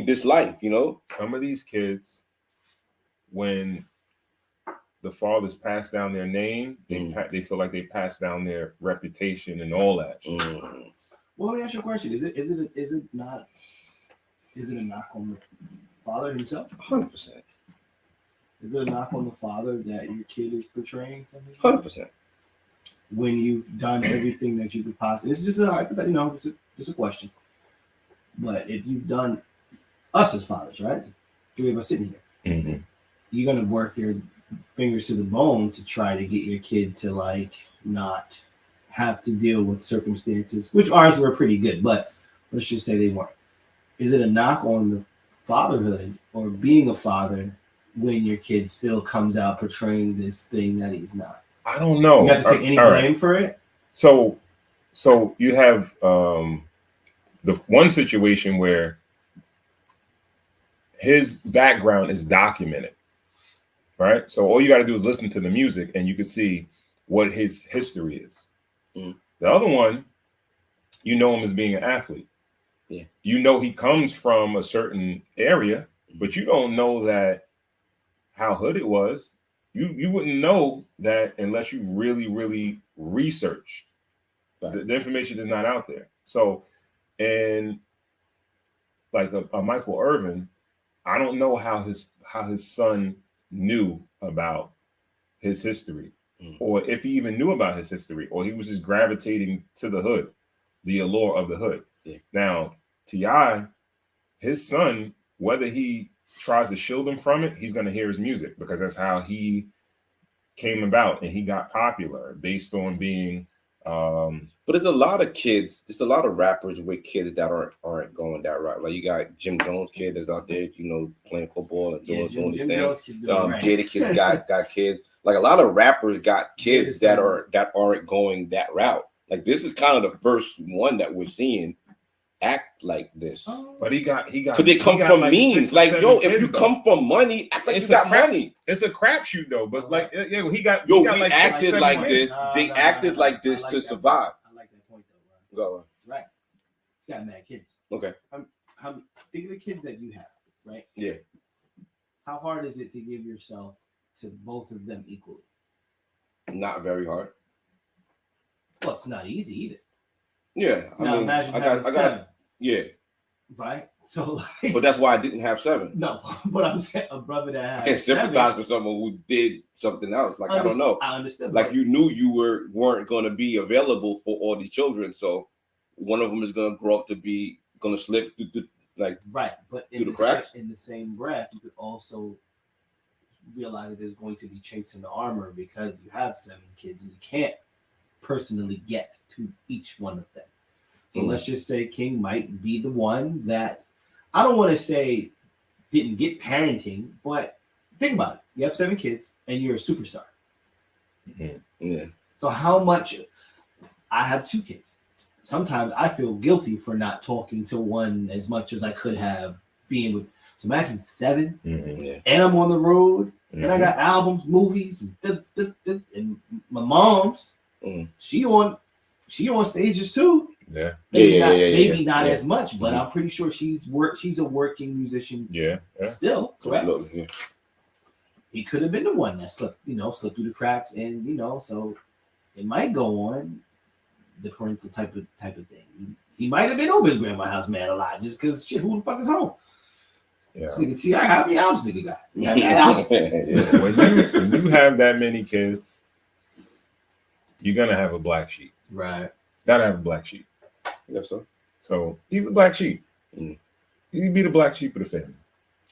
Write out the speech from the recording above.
living this life, you know. Some of these kids, when the fathers pass down their name, they feel like they pass down their reputation and all that. Well, let me ask you a question: Is it a knock on the father himself? 100%. Is it a knock on the father that your kid is portraying something? 100%. When you've done everything that you could possibly, it's just just a question. But if you've done us as fathers, right? Three of us sitting here, you're gonna work your fingers to the bone to try to get your kid to like not have to deal with circumstances, which ours were pretty good, but let's just say they weren't. Is it a knock on the fatherhood or being a father when your kid still comes out portraying this thing that he's not? I don't know. You have to take any blame for it? So you have the one situation where his background is documented, right? So all you got to do is listen to the music and you can see what his history is. The other one, you know him as being an athlete. Yeah. You know he comes from a certain area, but you don't know that how hood it was. You wouldn't know that unless you really, really researched. Right. The information is not out there. So, and like a Michael Irvin, I don't know how his son knew about his history, or if he even knew about his history, or he was just gravitating to the hood, the allure of the hood. Yeah. Now, T.I., his son, whether he tries to shield him from it, he's going to hear his music because that's how he came about and he got popular based on being. But there's a lot of kids, there's a lot of rappers with kids that aren't going that route. Like you got Jim Jones kid that's out there, you know, playing football and doing his thing. Jada kids got kids. Like a lot of rappers got kids that aren't going that route. Like this is kind of the first one that we're seeing act like this. But he got because they come from means. Like yo, if you come from money, act like you got money. It's a crapshoot though. But like yeah, he got. Yo, he got we like acted like kids. this. They acted like this to survive. I like that point though. Go. Right. He's got mad kids. Okay. Think of the kids that you have, right? Yeah. How hard is it to give yourself to both of them equally? Not very hard. Well, it's not easy either. Yeah. Now imagine having 7. Yeah. Right? So like, but that's why I didn't have 7. No, but I'm saying a brother that has I can't sympathize with someone who did something else. Like I don't know. I understand. Like you knew you weren't going to be available for all the children, so one of them is going to grow up to be going to slip through right. But through the cracks. In the same breath, you could also realize that there's going to be chinks in the armor because you have 7 kids and you can't personally get to each one of them. So let's just say King might be the one that I don't want to say didn't get parenting, but think about it. You have 7 kids and you're a superstar. Yeah. So how much? I have 2 kids. Sometimes I feel guilty for not talking to one as much as I could have being with. So imagine 7 and I'm on the road and I got albums, movies, and my mom's. She on stages too. Yeah. Maybe not as much, but I'm pretty sure she's a working musician. Yeah. Still, correct? Yeah. He could have been the one that slipped through the cracks, and so it might go on the parental type of thing. He might have been over his grandma's house, man, a lot, just because shit. Who the fuck is home? Yeah. This nigga T.I. how many albums nigga got? When you have that many kids, you're gonna have a black sheep. Right. Gotta have a black sheep. Yes, sir. So he's a black sheep. He'd be the black sheep of the family.